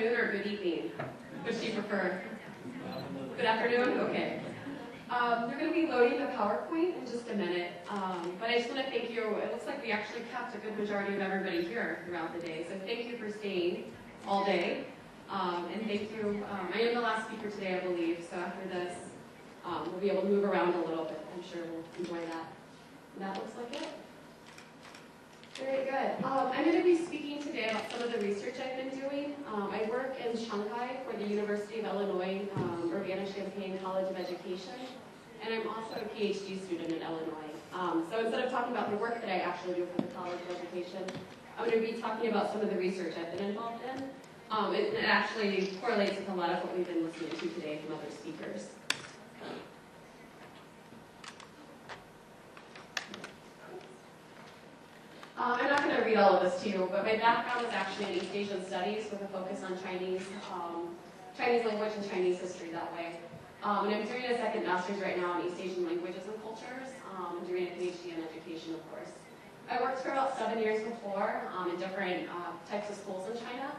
afternoon or good evening? Which do you prefer? Good afternoon? Okay. They're going to be loading the PowerPoint in just a minute, but I just want to thank you. It looks like we actually kept a good majority of everybody here throughout the day, so thank you for staying all day. And thank you. I am the last speaker today, I believe, so after this, we'll be able to move around a little bit. I'm sure we'll enjoy that. And that looks like it. Very good. I'm going to be speaking today about some of the research I've been doing. I work in Shanghai for the University of Illinois, Urbana-Champaign College of Education, and I'm also a PhD student in Illinois. So instead of talking about the work that I actually do for the College of Education, I'm going to be talking about some of the research I've been involved in. It actually correlates with a lot of what we've been listening to today from other speakers. I'm not going to read all of this to you, but my background is actually in East Asian studies with a focus on Chinese language and Chinese history that way. And I'm doing a second master's right now in East Asian languages and cultures. I'm doing a PhD in education, of course. I worked for about 7 years before in different types of schools in China.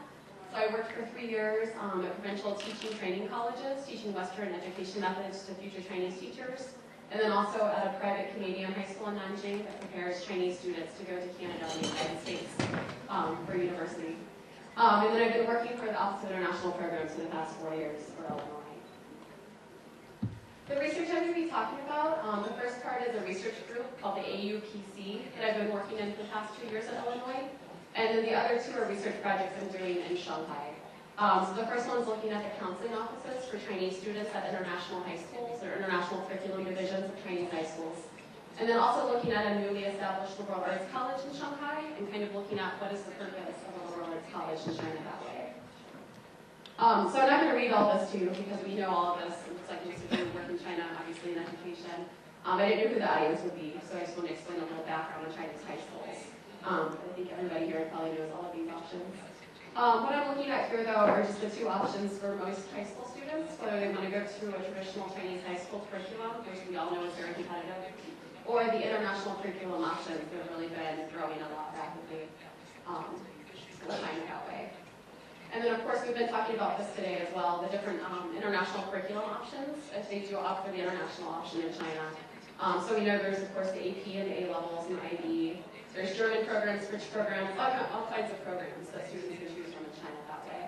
So I worked for 3 years at provincial teaching training colleges, teaching Western education methods to future Chinese teachers. And then also at a private Canadian high school in Beijing that prepares Chinese students to go to Canada and the United States for university. And then I've been working for the Office of International Programs for the past 4 years for Illinois. The research I'm going to be talking about, the first part is a research group called the AUPC that I've been working in for the past 2 years at Illinois. And then the other two are research projects I'm doing in Shanghai. So the first one's looking at the counseling offices for Chinese students at international high schools or international curriculum divisions of Chinese high schools. And then also looking at a newly established liberal arts college in Shanghai and kind of looking at what is the purpose of a liberal arts college in China that way. So I'm not going to read all this to you because we know all of this. It's like most of you work in China, obviously in education. I didn't know who the audience would be, so I just want to explain a little background on Chinese high schools. I think everybody here probably knows all of these options. What I'm looking at here, though, are just the two options for most high school students, whether they want to go to a traditional Chinese high school curriculum, which we all know is very competitive, or the international curriculum options that have really been growing a lot rapidly in China that way. And then, of course, we've been talking about this today as well, the different international curriculum options, if they do opt for the international option in China. So we know there's, of course, the AP and the A-levels and the IB. There's German programs, French programs, all kinds of programs that students can choose from in China that way.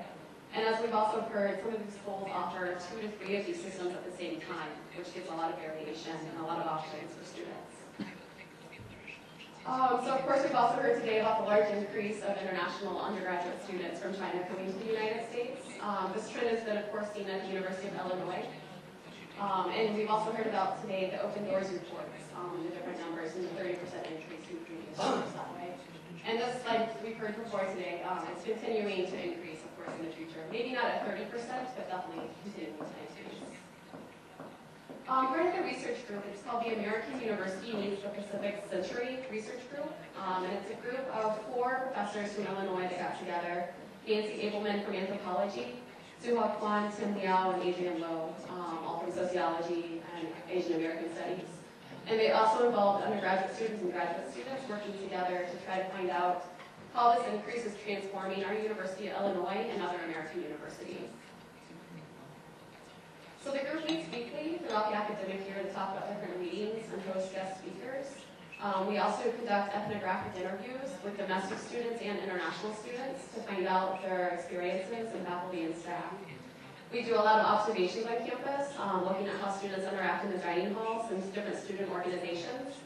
And as we've also heard, some of these schools offer 2 to 3 of these systems at the same time, which gives a lot of variation and a lot of options for students. So of course we've also heard today about the large increase of international undergraduate students from China coming to the United States. This trend has been, of course, seen at the University of Illinois. And we've also heard about today the Open Doors reports, the different numbers, and the 30% increase in previous years that way. And this, like we've heard before today, it's continuing to increase, of course, in the future. Maybe not at 30%, but definitely continuing to increase. Part of the research group, it's called the American University Needs the Pacific Century Research Group. And it's a group of 4 professors from Illinois that got together. Nancy Abelman from anthropology, Suha Kwan, Tim Liao, and Adrian Lowe, all from sociology and Asian American studies. And they also involved undergraduate students and graduate students working together to try to find out how this increase is transforming our University of Illinois and other American universities. So the group meets weekly throughout the academic year to talk about different meetings and host guest speakers. We also conduct ethnographic interviews with domestic students and international students to find out their experiences and faculty and staff. We do a lot of observations on campus, looking at how students interact in the dining halls and different student organizations.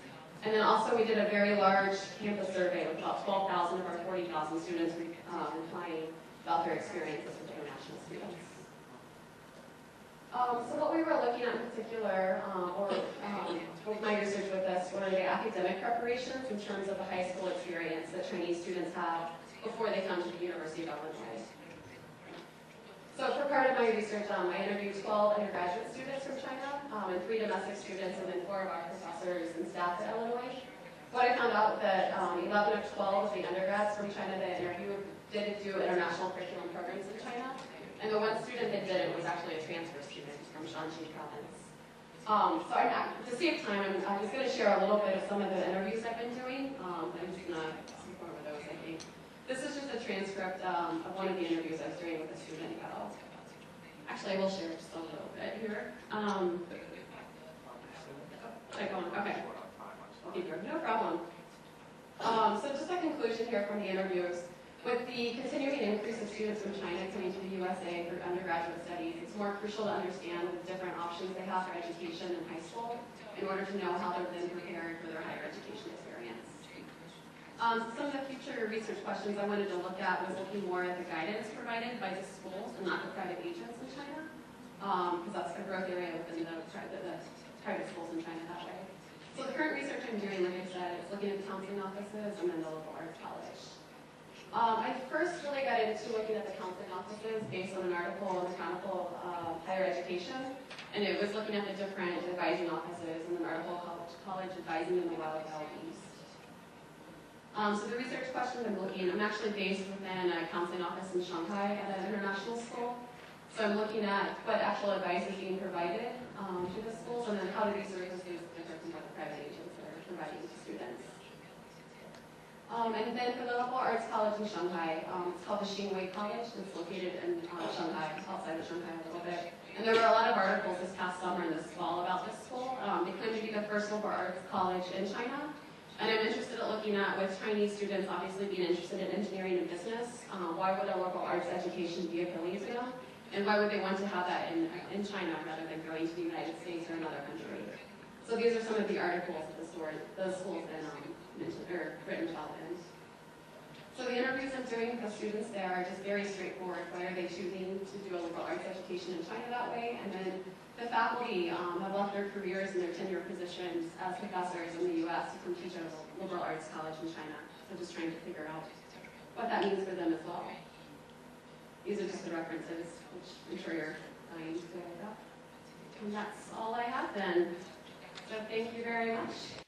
And then also we did a very large campus survey with about 12,000 of our 40,000 students replying about their experiences with international students. So what we were looking at in particular, with my research with this, were the academic preparations in terms of the high school experience that Chinese students have before they come to the University of Illinois. So for part of my research, I interviewed 12 undergraduate students from China, and 3 domestic students, and then 4 of our professors and staff at Illinois. What I found out that 11 of 12 of the undergrads from China that I interviewed didn't do international curriculum programs in China. And the one student that did it was actually a transfer student from Shanxi province. So to save time, I'm just going to share a little bit of some of the interviews I've been doing. I'm just going to skip over those, I think. This is just a transcript of one of the interviews I was doing with a student go. Actually, I will share just a little bit here. Okay. I'll keep going. No problem. So just a conclusion here from the interviews. With the continuing increase of students from China coming to the USA for undergraduate studies, it's more crucial to understand the different options they have for education in high school in order to know how they're then prepared for their higher education experience. Some of the future research questions I wanted to look at was looking more at the guidance provided by the schools and not the private agents in China, because that's a growth area within the private schools in China that way. So the current research I'm doing, like I said, is looking at the counseling offices and then the local arts college. I first really got into looking at the counseling offices based on an article in the Chronicle of Higher Education, and it was looking at the different advising offices and an article called College Advising in the Wild East. So the research questions I'm actually based within a counseling office in Shanghai at an international school. So I'm looking at what actual advice is being provided to the schools, and then how do these services differ from what the private agents are providing to students. And then for the local arts college in Shanghai, it's called the Xinwei College. It's located in Shanghai, outside of Shanghai a little bit. And there were a lot of articles this past summer and this fall about this school. They claim to be the first local arts college in China. And I'm interested in looking at, with Chinese students obviously being interested in engineering and business, why would a local arts education be appealing to them? And why would they want to have that in China rather than going to the United States or another country? So these are some of the articles that the schools then written about them. So the interviews I'm doing with the students there are just very straightforward. Why are they choosing to do a liberal arts education in China that way? And then the faculty have left their careers and their tenure positions as professors in the U.S. to come teach at a liberal arts college in China. So just trying to figure out what that means for them as well. These are just the references, which I'm sure you're dying to look up. And that's all I have then. So thank you very much.